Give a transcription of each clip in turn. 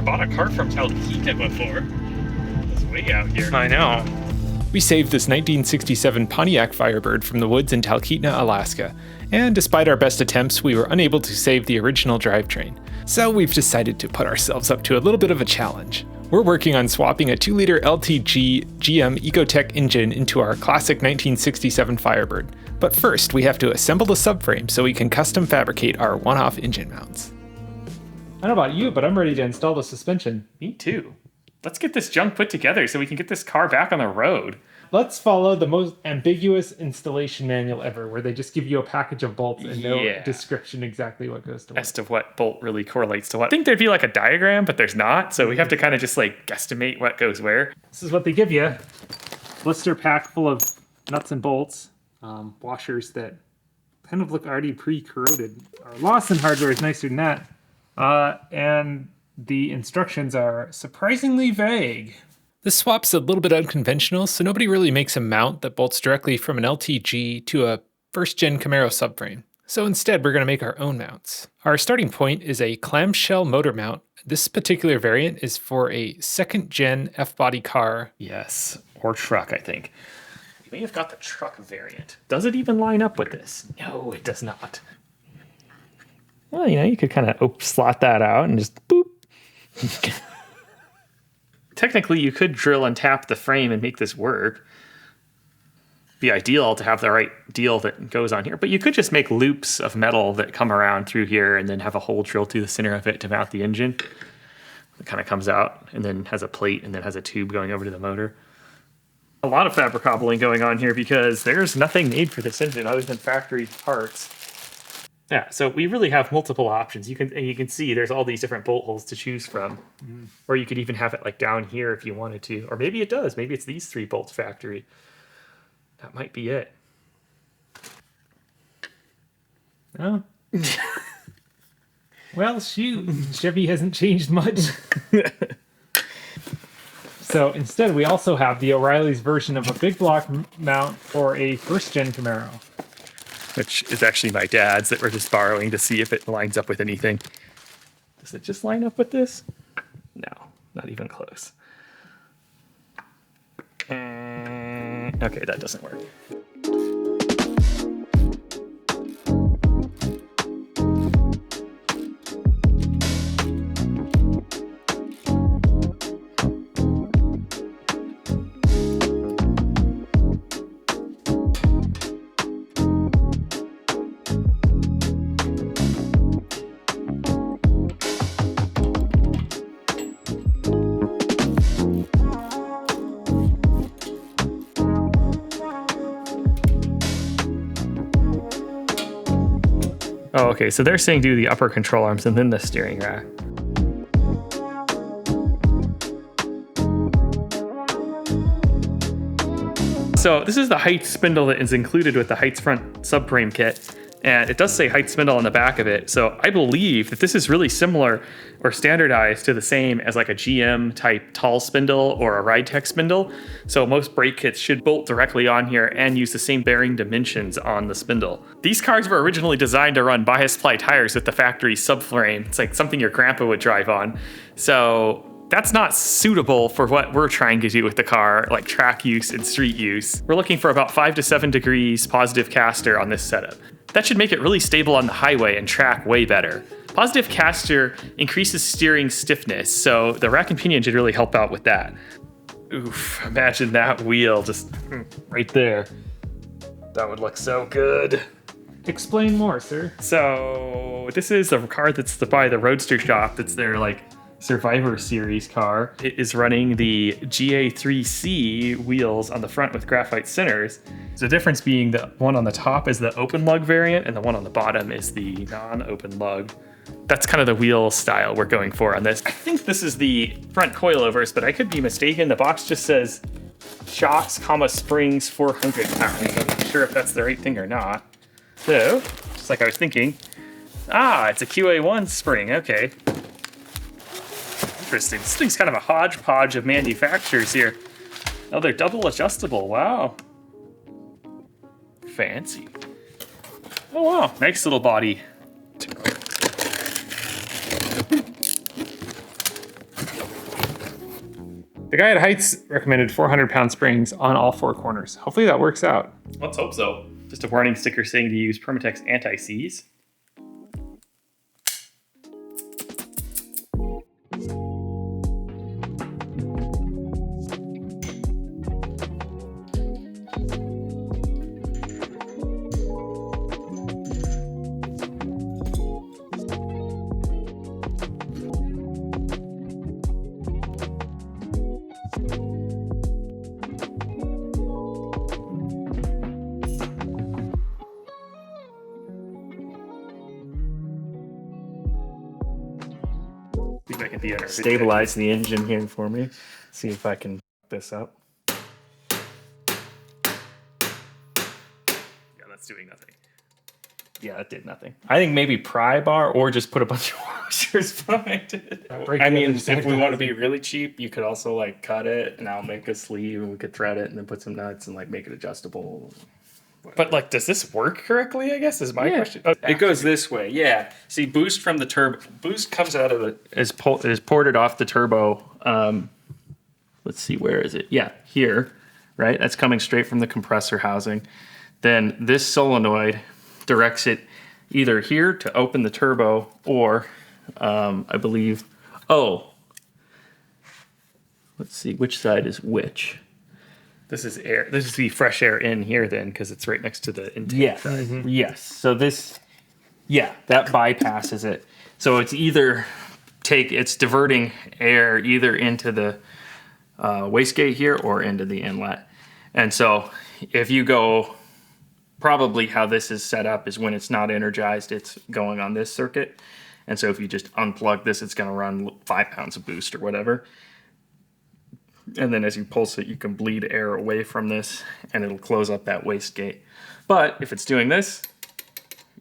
never bought a car from Talkeetna before. It's way out here. I know. We saved this 1967 Pontiac Firebird from the woods in Talkeetna, Alaska, and despite our best attempts, we were unable to save the original drivetrain. So we've decided to put ourselves up to a little bit of a challenge. We're working on swapping a 2-liter LTG GM Ecotec engine into our classic 1967 Firebird. But first, we have to assemble the subframe so we can custom fabricate our one-off engine mounts. I don't know about you, but I'm ready to install the suspension. Me too. Let's get this junk put together so we can get this car back on the road. Let's follow the most ambiguous installation manual ever, where they just give you a package of bolts and no description exactly what goes to what. As to what bolt really correlates to what. I think there'd be like a diagram, but there's not, so we have to kind of just like guesstimate what goes where. This is what they give you. Blister pack full of nuts and bolts, washers that kind of look already pre-corroded. Our Lawson hardware is nicer than that. And the instructions are surprisingly vague. This swap's a little bit unconventional, so nobody really makes a mount that bolts directly from an LTG to a first-gen Camaro subframe. So instead, we're going to make our own mounts. Our starting point is a clamshell motor mount. This particular variant is for a second-gen F-body car. Yes, or truck, I think. We may have got the truck variant. Does it even line up with this? No, it does not. Well, you could kind of slot that out and just boop. Technically, you could drill and tap the frame and make this work. Be ideal to have the right deal that goes on here, but you could just make loops of metal that come around through here and then have a hole drilled through the center of it to mount the engine. It kind of comes out and then has a plate and then has a tube going over to the motor. A lot of fabric cobbling going on here because there's nothing made for this engine other than factory parts. Yeah, so we really have multiple options. You can see there's all these different bolt holes to choose from. Or you could even have it like down here if you wanted to. Or maybe it does. Maybe it's these 3 bolts factory. That might be it. Oh. Well, shoot. Chevy hasn't changed much. So instead, we also have the O'Reilly's version of a big block mount for a first-gen Camaro. Which is actually my dad's that we're just borrowing to see if it lines up with anything. Does it just line up with this? No, not even close. Okay, that doesn't work. Oh, okay, so they're saying do the upper control arms and then the steering rack. So this is the Heights spindle that is included with the Heights front subframe kit. And it does say Heights spindle on the back of it. So I believe that this is really similar or standardized to the same as like a GM type tall spindle or a Ride-Tech spindle. So most brake kits should bolt directly on here and use the same bearing dimensions on the spindle. These cars were originally designed to run bias ply tires with the factory subframe. It's like something your grandpa would drive on. So that's not suitable for what we're trying to do with the car, like track use and street use. We're looking for about 5 to 7 degrees positive caster on this setup. That should make it really stable on the highway and track way better. Positive caster increases steering stiffness, so the rack and pinion should really help out with that. Oof, imagine that wheel just right there. That would look so good. Explain more, sir. So this is a car that's by the Roadster shop. That's their like Survivor Series car. It is running the GA3C wheels on the front with graphite centers. The difference being the one on the top is the open lug variant and the one on the bottom is the non-open lug. That's kind of the wheel style we're going for on this. I think this is the front coilovers, but I could be mistaken. The box just says shocks, springs, 400 pounds. I'm not sure if that's the right thing or not. So, just like I was thinking, it's a QA1 spring, okay. Interesting. This thing's kind of a hodgepodge of manufacturers here. Oh, they're double adjustable. Wow. Fancy. Oh, wow. Nice little body. The guy at Heights recommended 400-pound springs on all 4 corners. Hopefully that works out. Let's hope so. Just a warning sticker saying to use Permatex anti-seize. See if I can be Stabilize the engine here for me. See if I can this up. Yeah, that's doing nothing. Yeah, it did nothing. I think maybe pry bar or just put a bunch of washers behind it. I mean, if we want to be really cheap, you could also like cut it and I'll make a sleeve and we could thread it and then put some nuts and like make it adjustable. But like, does this work correctly? I guess is my question. It goes this way, yeah. See, boost from the turbo. Boost comes out of it. Is ported off the turbo. Let's see, where is it? Yeah, here, right? That's coming straight from the compressor housing. Then this solenoid directs it either here to open the turbo or, I believe, let's see, which side is which? This is air. This is the fresh air in here then, because it's right next to the intake. Yes. Yes. So this, yeah, that bypasses it. So it's either it's diverting air either into the wastegate here or into the inlet. And so if you go, probably how this is set up is when it's not energized, it's going on this circuit. And so if you just unplug this, it's going to run 5 pounds of boost or whatever. And then as you pulse it, you can bleed air away from this and it'll close up that wastegate. But if it's doing this,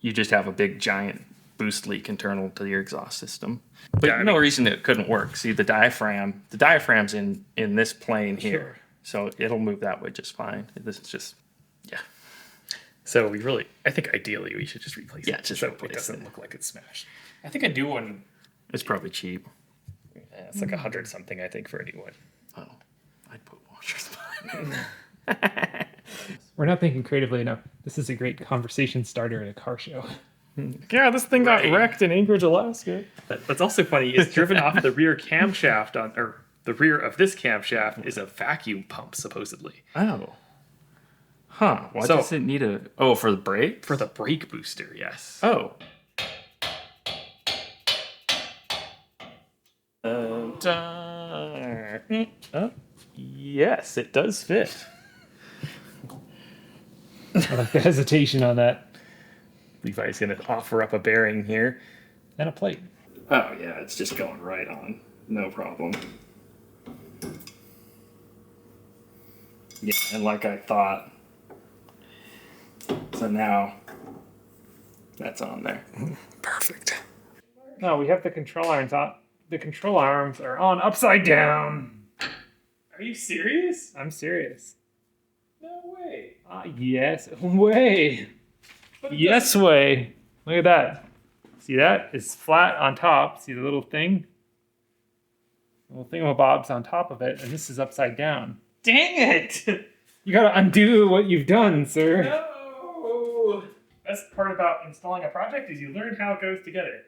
you just have a big giant boost leak internal to your exhaust system. But Yeah, no reason it couldn't work. See, the diaphragm's in this plane here. Sure. So it'll move that way just fine. This is just, yeah. So I think ideally we should just replace it. Yeah, just so replace it doesn't it. look like it's smashed. I think a new one. It's probably cheap. It's like 100 something, I think, for a new one. Oh, I'd put washers behind it. We're not thinking creatively enough. This is a great conversation starter at a car show. Yeah, this thing got wrecked in Anchorage, Alaska. What's also funny is driven off the rear camshaft or the rear of this camshaft is a vacuum pump, supposedly. Oh. Huh. Why So- does it need for the brake? For the brake booster, yes. Oh. Yes, it does fit. I like the hesitation on that. Levi's going to offer up a bearing here. And a plate. Oh, yeah, it's just going right on. No problem. Yeah, and like I thought. So now that's on there. Perfect. No, we have the control arms on. The control arms are on upside down. Are you serious? I'm serious. No way. Yes way. Yes way. Look at that. See that? It's flat on top. See the little thing? Little thingamabob's on top of it, and this is upside down. Dang it! You gotta undo what you've done, sir. No! Best part about installing a project is you learn how it goes together.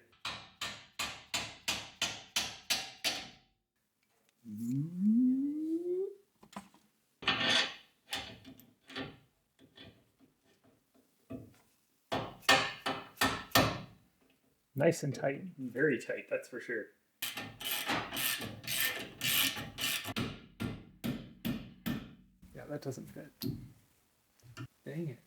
Nice and tight. Very tight, that's for sure. Yeah, that doesn't fit. Dang it.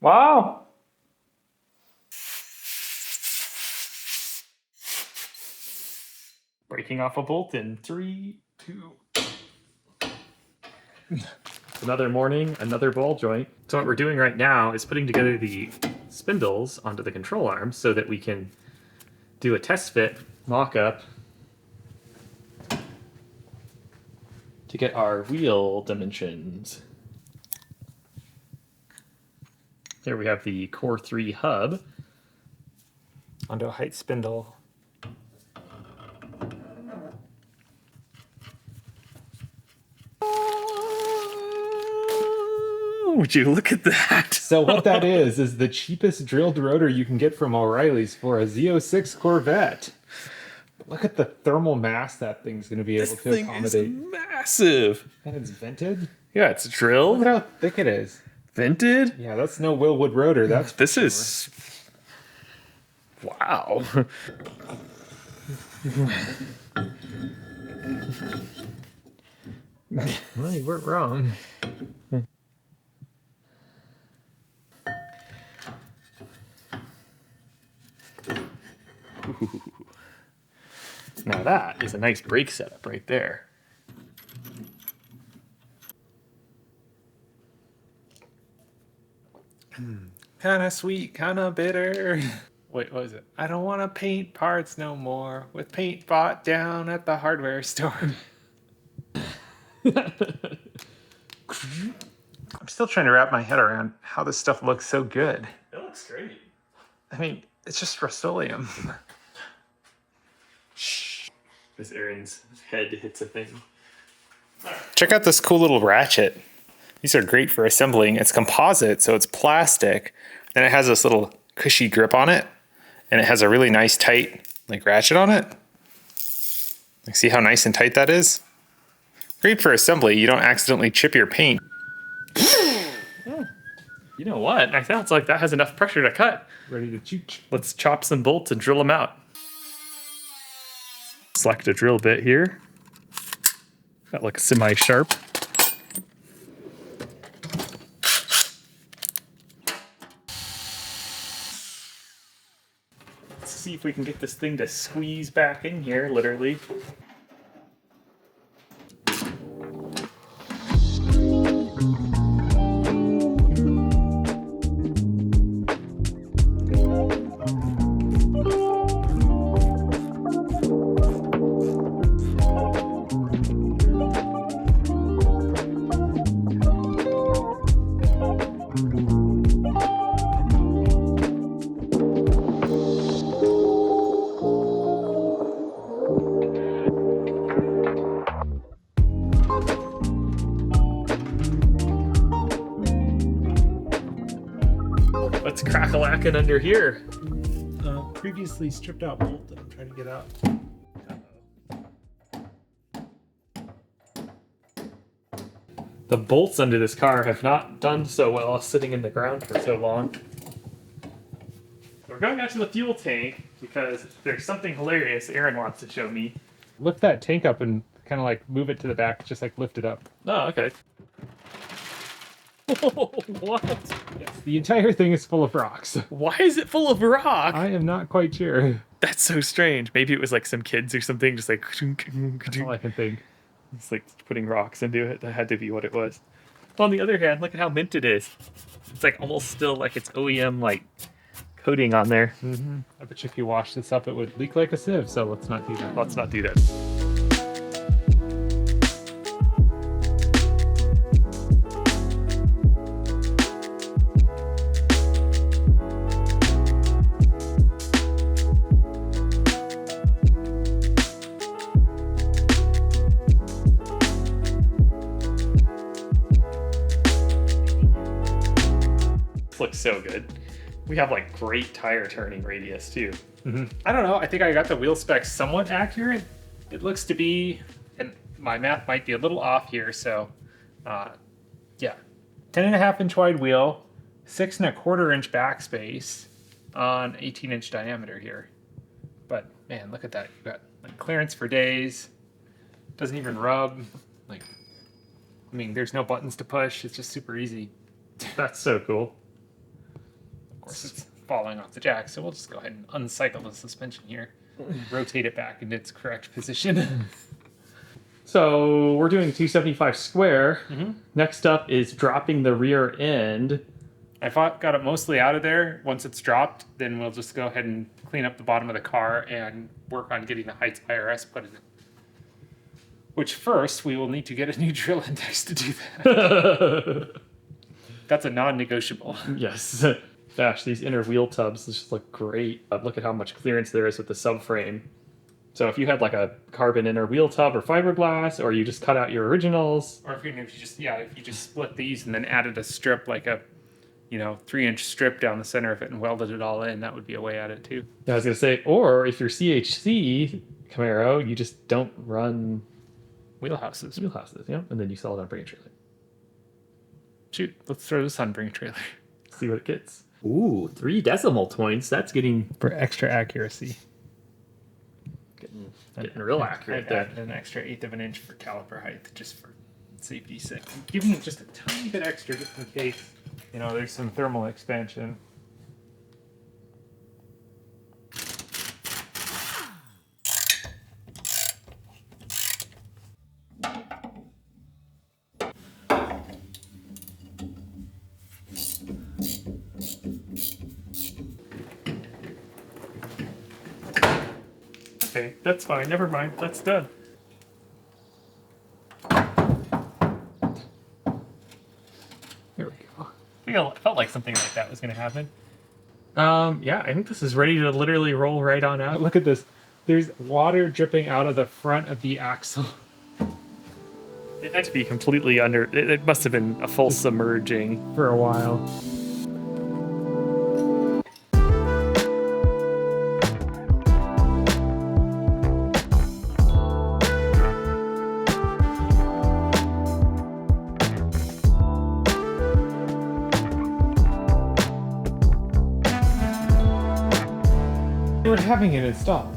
Wow! Breaking off a bolt in 3, 2. Another morning, another ball joint. So what we're doing right now is putting together the spindles onto the control arms so that we can do a test fit mock-up to get our wheel dimensions. Here we have the Core 3 hub. Onto a height spindle. Oh, would you look at that? So what that is the cheapest drilled rotor you can get from O'Reilly's for a Z06 Corvette. Look at the thermal mass that thing's going to be able to accommodate. Massive. And it's vented. Yeah, it's drilled. Look at how thick it is. Vented. Yeah, that's no Willwood rotor. That's This is... Wow. well, you weren't wrong. Now that is a nice brake setup right there. Kind of sweet, kind of bitter. Wait, what was it? I don't want to paint parts no more. With paint bought down at the hardware store. I'm still trying to wrap my head around how this stuff looks so good. It looks great. I mean, it's just Rust-Oleum. This Aaron's head hits a thing. Check out this cool little ratchet. These are great for assembling. It's composite, so it's plastic. Then it has this little cushy grip on it. And it has a really nice tight ratchet on it. See how nice and tight that is? Great for assembly. You don't accidentally chip your paint. You know what? I sounds like that has enough pressure to cut. Ready to chooch. Let's chop some bolts and drill them out. Select a drill bit here. That looks semi-sharp. Let's see if we can get this thing to squeeze back in here, literally. What's crack-a-lacking under here? Previously stripped out bolt that I'm trying to get out. The bolts under this car have not done so well sitting in the ground for so long. We're going out to the fuel tank because there's something hilarious Aaron wants to show me. Lift that tank up and kind of move it to the back, just lift it up. Oh, okay. What? Yes, the entire thing is full of rocks. Why is it full of rock? I am not quite sure. That's so strange. Maybe it was some kids or something, just That's all I can think. it's putting rocks into it. That had to be what it was. On the other hand, look at how mint it is. It's almost still it's OEM coating on there. Mm-hmm. I bet you if you wash this up, it would leak like a sieve. So let's not do that. Let's not do that. Looks so good. We have great tire turning radius too. Mm-hmm. I don't know. I think I got the wheel specs somewhat accurate. It looks to be, and my math might be a little off here. So, yeah, 10.5-inch wide wheel, 6.25-inch backspace on 18-inch diameter here. But man, look at that. You've got clearance for days. Doesn't even rub. There's no buttons to push. It's just super easy. That's so cool. Of course, it's falling off the jack, so we'll just go ahead and uncycle the suspension here. Rotate it back into its correct position. So we're doing 275 square. Mm-hmm. Next up is dropping the rear end. I got it mostly out of there. Once it's dropped, then we'll just go ahead and clean up the bottom of the car and work on getting the Heights IRS put in it. Which first, we will need to get a new drill index to do that. That's a non-negotiable. Yes. Gosh, these inner wheel tubs just look great. Look at how much clearance there is with the subframe. So if you had like a carbon inner wheel tub or fiberglass, or you just cut out your originals. Or if you just split these and then added a strip, like a 3-inch strip down the center of it and welded it all in, that would be a way at it too. Yeah, I was gonna say, or if you're CHC Camaro, you just don't run Wheelhouses. yeah, and then you sell it on Bring a Trailer. Shoot, let's throw this on Bring a Trailer. See what it gets. Ooh, 3 decimal points. That's getting For extra accuracy. getting real accurate there. An extra 1/8 of an inch for caliper height, just for safety's sake. Giving it just a tiny bit extra, just in case, there's some thermal expansion. Okay, that's fine. Never mind. That's done. There we go. I felt like something like that was going to happen. Yeah, I think this is ready to literally roll right on out. Look at this. There's water dripping out of the front of the axle. It had to be completely under. It must have been a full submerging for a while. They were having it installed.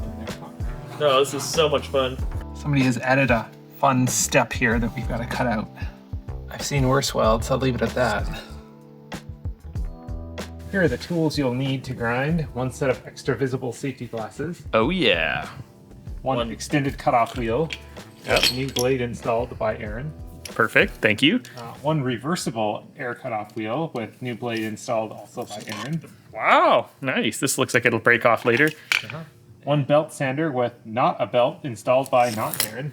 No, this is so much fun. Somebody has added a fun step here that we've got to cut out. I've seen worse welds, I'll leave it at that. Here are the tools you'll need to grind. 1 set of extra visible safety glasses. Oh yeah. One extended cutoff wheel. Yep. New blade installed by Aaron. Perfect. Thank you. 1 reversible air cutoff wheel with new blade installed also by Aaron. Wow. Nice. This looks like it'll break off later. 1 belt sander with not a belt installed by not Aaron.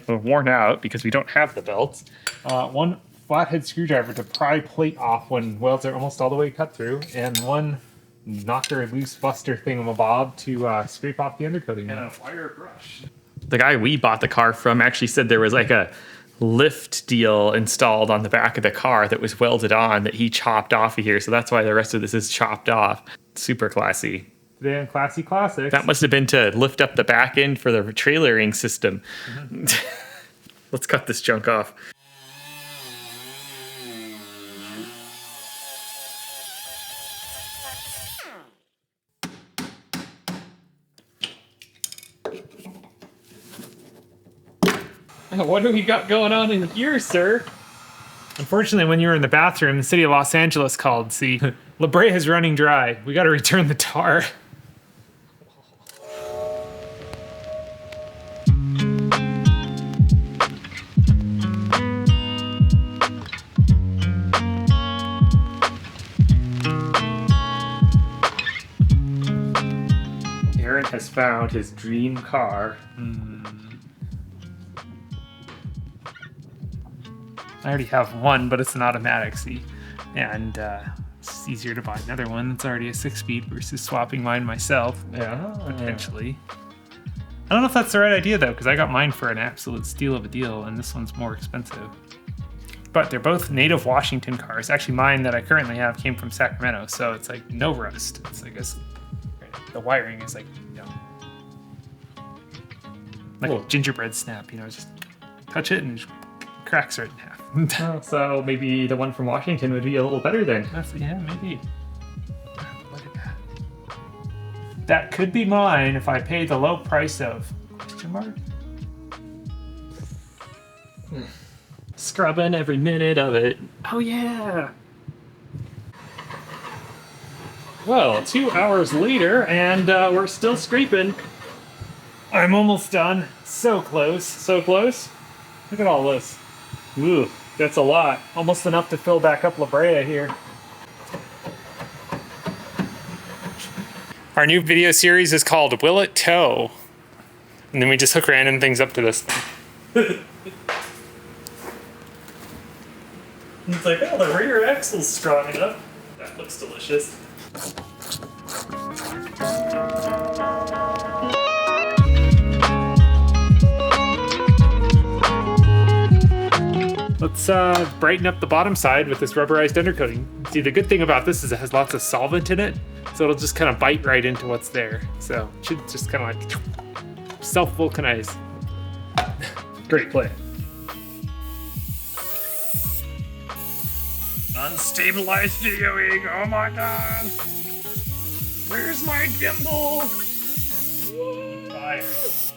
Worn out because we don't have the belts. 1 flathead screwdriver to pry plate off when welds are almost all the way cut through, and 1 knocker loose buster thingamabob to scrape off the undercoating. And a wire brush. The guy we bought the car from actually said there was like a lift deal installed on the back of the car that was welded on that he chopped off of here. So that's why the rest of this is chopped off. Super classy. Today on Classy Classics. That must have been to lift up the back end for the trailering system. Let's cut this junk off. What do we got going on in here, sir? Unfortunately, when you were in the bathroom, the city of Los Angeles called. See, La Brea is running dry. We got to return the tar. Aaron has found his dream car. I already have one, but it's an automatic, see? And it's easier to buy another one that's already a 6-speed versus swapping mine myself, Yeah. potentially. I don't know if that's the right idea, though, because I got mine for an absolute steal of a deal, and this one's more expensive. But they're both native Washington cars. Actually, mine that I currently have came from Sacramento, so it's like no rust. It's like the wiring is like, like Cool. a gingerbread snap, just touch it and it cracks right in half. So maybe the one from Washington would be a little better then. Yeah, maybe. Look at that. That could be mine if I pay the low price of question mark. Scrubbing every minute of it. Oh yeah. Well, 2 hours later, and we're still scraping. I'm almost done. So close. So close. Look at all this. Ooh, that's a lot. Almost enough to fill back up La Brea here. Our new video series is called Will It Tow? And then we just hook random things up to this thing. It's like, oh, the rear axle's strong enough. That looks delicious. Let's brighten up the bottom side with this rubberized undercoating. See, the good thing about this is it has lots of solvent in it, so it'll just kind of bite right into what's there. So it should just kind of like self-vulcanize. Great play. Unstabilized videoing, oh my god! Where's my gimbal? Fire.